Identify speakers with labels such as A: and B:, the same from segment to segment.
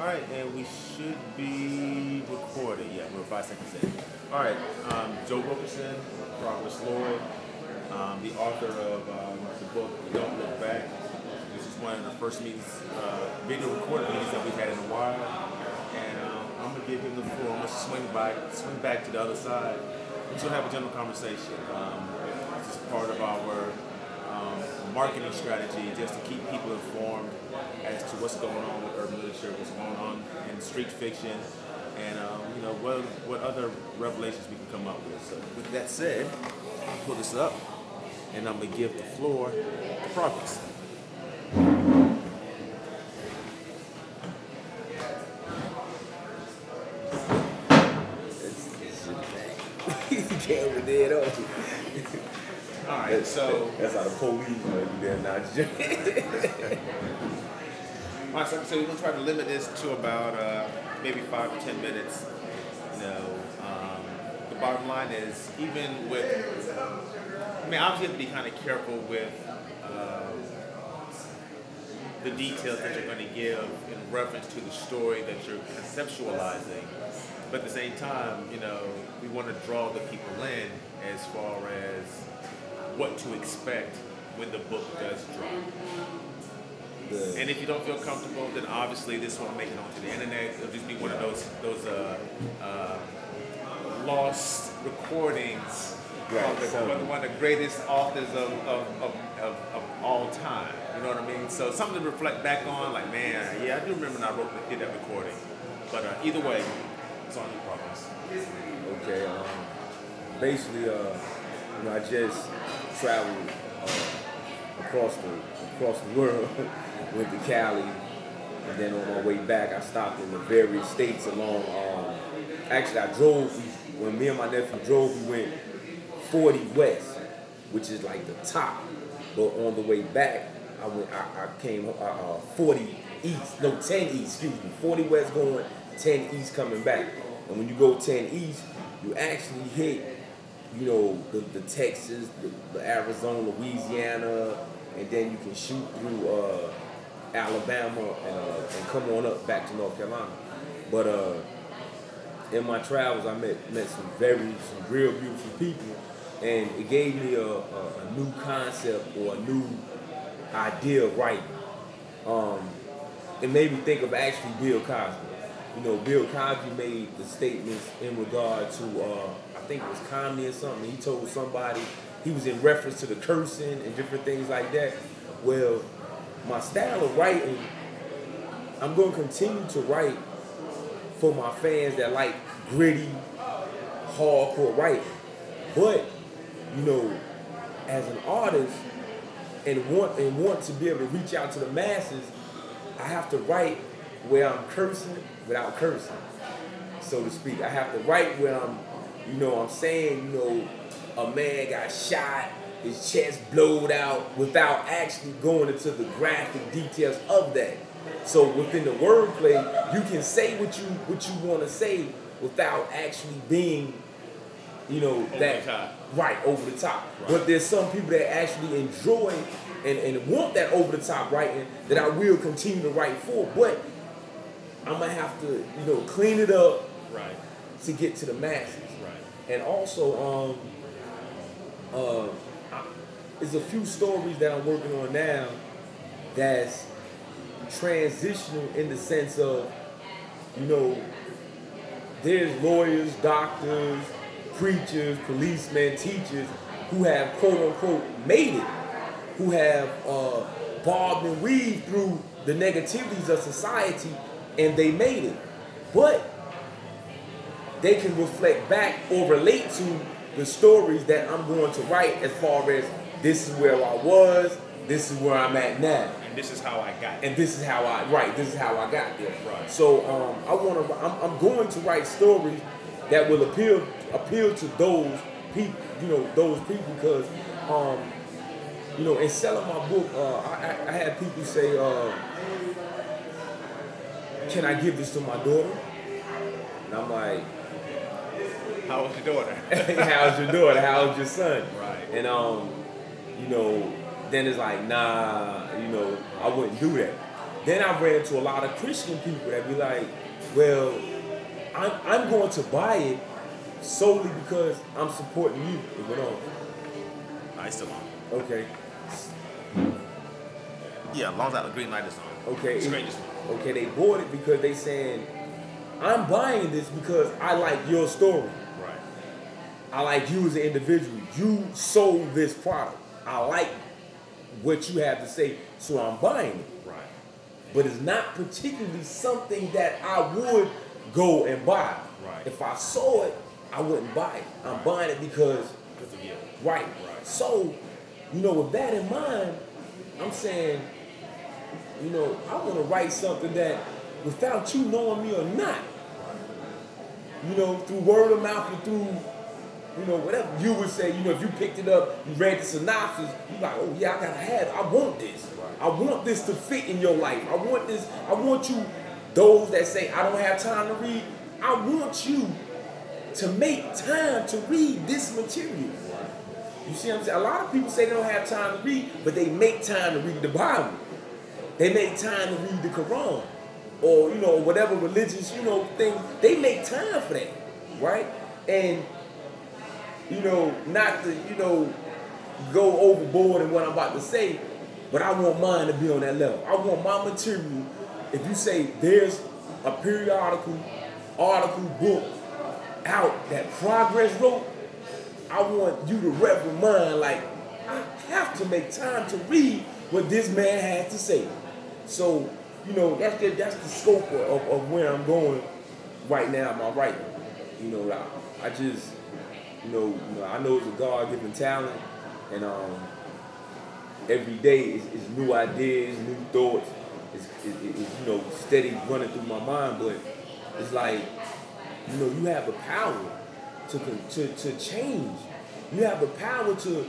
A: Alright, and we should be recording. Yeah, we're 5 seconds in. Alright, Joe Wilkerson, ProgressLoyd, the author of the book Don't Look Back. This is one of the first meetings, video recorded meetings that we've had in a while. And I'm going to give him the floor. I'm going to swing back to the other side. We're going to have a general conversation. This is part of our marketing strategy, just to keep people informed as to what's going on with urban literature, what's going on in street fiction, and you know, what other revelations we can come up with. So with that said, I'll pull this up, and I'm gonna give the floor to Progress.
B: Camera dead on.
A: Alright, so
B: that's how the police know you there now.
A: Alright, so we're gonna try to limit this to about maybe 5 to 10 minutes. You know, the bottom line is, even with, I mean, obviously you have to be kind of careful with the details that you're going to give in reference to the story that you're conceptualizing. But at the same time, you know, we want to draw the people in as far as what to expect when the book does drop. And if you don't feel comfortable, then obviously this won't make it onto the internet. It'll just be one of those lost recordings.
B: Right,
A: one of the greatest authors of all time. You know what I mean? So something to reflect back on, like, man, yeah, I do remember when I did that recording. But either way, it's on your Progress.
B: Okay, basically, you know, I just traveled across the world, went to Cali, and then on my way back, I stopped in the various states along. Actually, I drove. When me and my nephew drove, we went 40 west, which is like the top. But on the way back, I came 40 east. No, 10 east. Excuse me. 40 west going, 10 east coming back. And when you go 10 east, you actually hit, you know, the Texas, the Arizona, Louisiana, and then you can shoot through Alabama and come on up back to North Carolina. But in my travels, I met some real beautiful people, and it gave me a new concept or a new idea of writing. It made me think of actually Bill Cosby. You know, Bill Cosby made the statements in regard to, I think it was comedy or something. He told somebody, he was in reference to the cursing and different things like that. Well, my style of writing, I'm going to continue to write for my fans that like gritty, hardcore writing. But, you know, as an artist and want to be able to reach out to the masses, I have to write where I'm cursing without cursing, so to speak. I have to write where I'm saying, a man got shot, his chest blowed out, without actually going into the graphic details of that. So within the wordplay, you can say what you want to say without actually being, over the top. Right. But there's some people that actually enjoy and want that over the top writing that I will continue to write for, but I'm gonna have to, clean it up to get to the masses. Right. And also, there's a few stories that I'm working on now that's transitional in the sense of, there's lawyers, doctors, preachers, policemen, teachers who have quote unquote made it, who have bobbed and weaved through the negativities of society, and they made it. But they can reflect back or relate to the stories that I'm going to write, as far as this is where I was, this is where I'm at now.
A: And this is how I got there.
B: And this is how this is how I got there. Right. So I'm going to write stories that will appeal to those people, because in selling my book, I had people say, can I give this to my daughter? And I'm like,
A: how old's your daughter?
B: How's your daughter? How's your son?
A: Right.
B: And then it's like, nah, I wouldn't do that. then I ran into a lot of Christian people that be like, well, I'm going to buy it solely because I'm supporting you. It went on.
A: I still on.
B: Okay.
A: Yeah, as long as that green light is on.
B: Okay.
A: Strangest.
B: Okay, they bought it because they saying, I'm buying this because I like your story.
A: Right.
B: I like you as an individual. You sold this product. I like what you have to say, so I'm buying it.
A: Right.
B: But it's not particularly something that I would go and buy.
A: Right.
B: If I saw it, I wouldn't buy it. I'm buying it because
A: of you.
B: Right.
A: Right.
B: So, with that in mind, I'm saying, I want to write something that, without you knowing me or not, through word of mouth and through, whatever you would say, if you picked it up, you read the synopsis, you're like, oh yeah, I gotta have it. I want this.
A: Right.
B: I want this to fit in your life. I want this. I want you, those that say, I don't have time to read, I want you to make time to read this material. You see what I'm saying? A lot of people say they don't have time to read, but they make time to read the Bible. They make time to read the Quran. Or, whatever religious, thing. They make time for that. Right? And, not to, go overboard in what I'm about to say, but I want mine to be on that level. I want my material, if you say there's a periodical, article, book out that Progress wrote, I want you to reverend mine like, I have to make time to read what this man has to say. So, that's the scope of where I'm going right now in my writing. I just, I know it's a God-given talent, and every day is new ideas, new thoughts. It's steady running through my mind, but it's like, you have the power to change. You have the power to,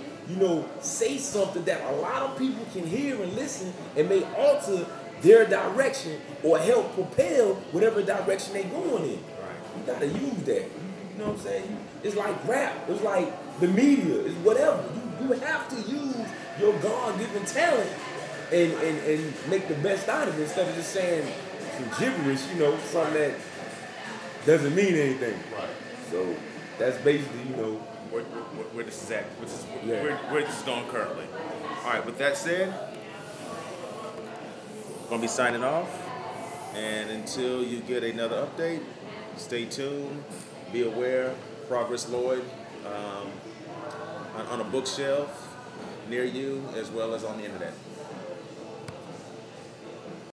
B: say something that a lot of people can hear and listen and may alter their direction or help propel whatever direction they're going in.
A: Right.
B: You gotta use that. You know what I'm saying? It's like rap. It's like the media. It's whatever. You have to use your God-given talent and make the best out of it instead of just saying some gibberish, something that doesn't mean anything.
A: Right.
B: So that's basically,
A: where this is at, where this is going currently. All right, with that said, I'm going to be signing off. And until you get another update, stay tuned. Be aware, ProgressLoyd on a bookshelf near you as well as on the internet.